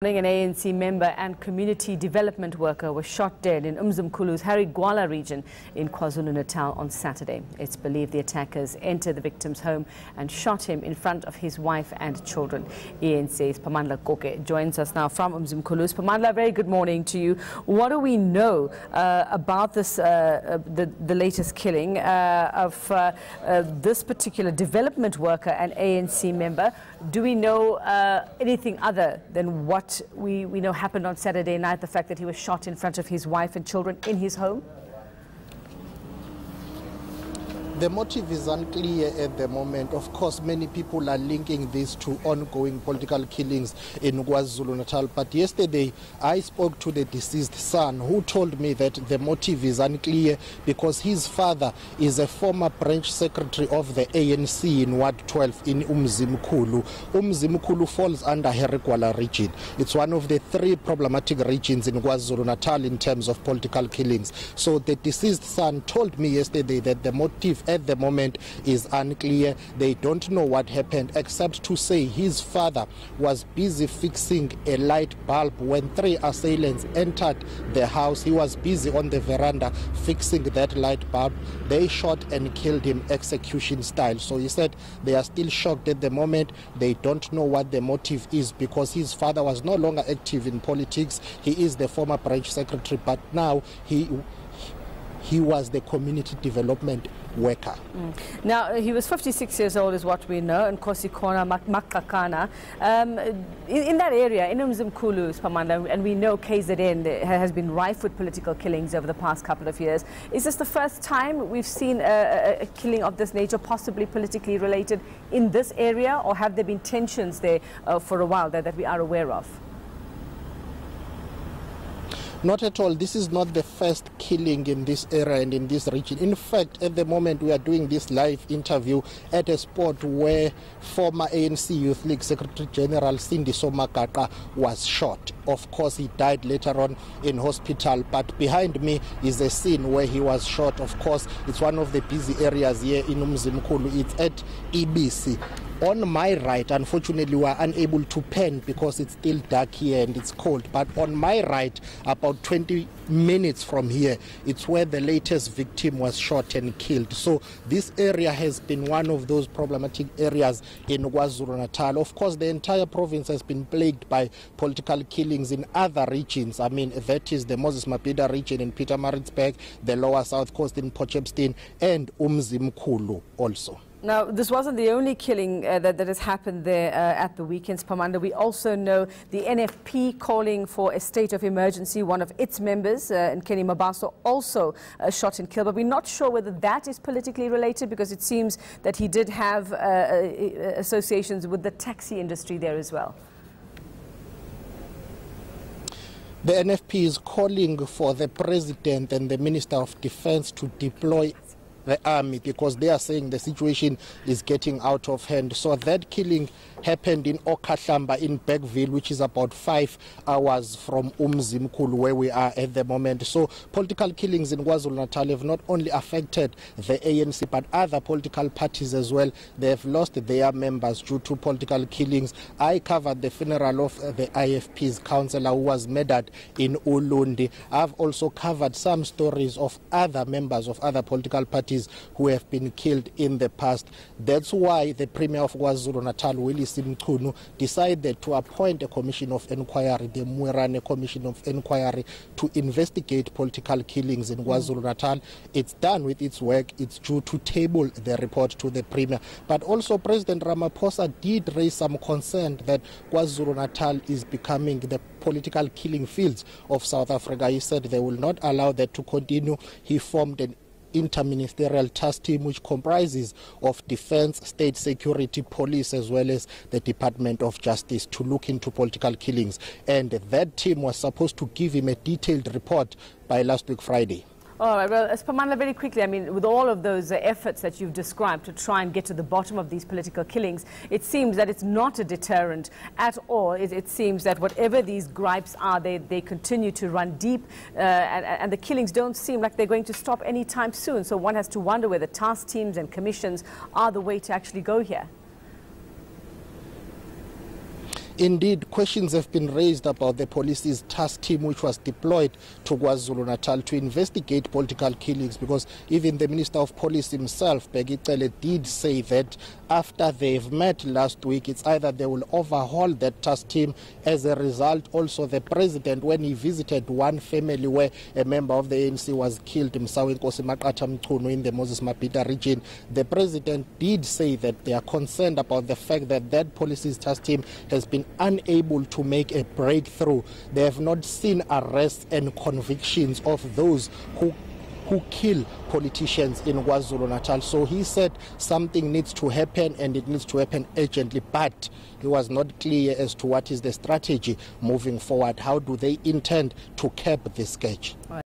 An ANC member and community development worker was shot dead in uMzimkhulu's Harry Gwala region in KwaZulu-Natal on Saturday. It's believed the attackers entered the victim's home and shot him in front of his wife and children. eNCA's Siphamandla Goge joins us now from uMzimkhulu. Siphamandla, very good morning to you. What do we know about this, the latest killing of this particular development worker and ANC member? Do we know anything other than what we know happened on Saturday night, the fact that he was shot in front of his wife and children in his home? The motive is unclear at the moment. Of course, many people are linking this to ongoing political killings in KwaZulu-Natal. But yesterday, I spoke to the deceased son, who told me that the motive is unclear because his father is a former branch secretary of the ANC in Ward 12 in uMzimkhulu. uMzimkhulu falls under Harry Gwala region. It's one of the three problematic regions in KwaZulu-Natal in terms of political killings. So the deceased son told me yesterday that the motive at the moment is unclear. They don't know what happened except to say his father was busy fixing a light bulb when three assailants entered the house. He was busy on the veranda fixing that light bulb. They shot and killed him execution style. So he said they are still shocked at the moment. They don't know what the motive is because his father was no longer active in politics. He is the former branch secretary, but now he was the community development worker. Now, he was 56 years old is what we know, and Kosikona Makakana. In that area, in uMzimkhulu, Siphamandla, and we know KZN has been rife with political killings over the past couple of years. Is this the first time we've seen a killing of this nature, possibly politically related, in this area, or have there been tensions there for a while that we are aware of? Not at all. This is not the first killing in this area and in this region. In fact, at the moment we are doing this live interview at a spot where former ANC Youth League Secretary General Cindy Somakaka was shot. Of course, he died later on in hospital, but behind me is a scene where he was shot. Of course, it's one of the busy areas here in uMzimkhulu. It's at EBC. On my right, unfortunately, we are unable to pen because it's still dark here and it's cold. But on my right, about 20 minutes from here, it's where the latest victim was shot and killed. So this area has been one of those problematic areas in KwaZulu-Natal. Of course, the entire province has been plagued by political killings in other regions. I mean, that is the Moses Mabhida region in Pietermaritzburg, the Lower South Coast in Potchefstroom, and uMzimkhulu also. Now, this wasn't the only killing that has happened there at the weekend, Siphamandla. We also know the NFP calling for a state of emergency. One of its members, Nkeni Mabaso, also shot and killed. But we're not sure whether that is politically related because it seems that he did have associations with the taxi industry there as well. The NFP is calling for the President and the Minister of Defense to deploy the army because they are saying the situation is getting out of hand. So that killing happened in Okahlamba in Bergville, which is about 5 hours from uMzimkhulu, where we are at the moment. So political killings in KwaZulu-Natal have not only affected the ANC but other political parties as well. They have lost their members due to political killings. I covered the funeral of the IFP's councillor who was murdered in Ulundi. I've also covered some stories of other members of other political parties who have been killed in the past. That's why the Premier of KwaZulu-Natal, uMzimkhulu, decided to appoint a commission of inquiry, the Mwirane Commission of Inquiry, to investigate political killings in KwaZulu-Natal. It's done with its work. It's due to table the report to the Premier. But also President Ramaphosa did raise some concern that KwaZulu-Natal is becoming the political killing fields of South Africa. He said they will not allow that to continue. He formed an interministerial task team which comprises of defense, state security, police, as well as the Department of Justice to look into political killings. And that team was supposed to give him a detailed report by last week Friday. All right, well, Siphamandla, very quickly, I mean, with all of those efforts that you've described to try and get to the bottom of these political killings, it seems that it's not a deterrent at all. It seems that whatever these gripes are, they continue to run deep, and the killings don't seem like they're going to stop anytime soon. So one has to wonder whether task teams and commissions are the way to actually go here. Indeed, questions have been raised about the police's task team which was deployed to KwaZulu-Natal to investigate political killings, because even the Minister of Police himself, Bheki Cele, did say that after they've met last week, it's either they will overhaul that task team. As a result, also the president, when he visited one family where a member of the ANC was killed, uMzimkhulu, in the Moses Mabhida region, the president did say that they are concerned about the fact that that police's task team has been unable to make a breakthrough. They have not seen arrests and convictions of those who kill politicians in KwaZulu-Natal. So he said something needs to happen, and it needs to happen urgently, but he was not clear as to what is the strategy moving forward. How do they intend to cap this sketch?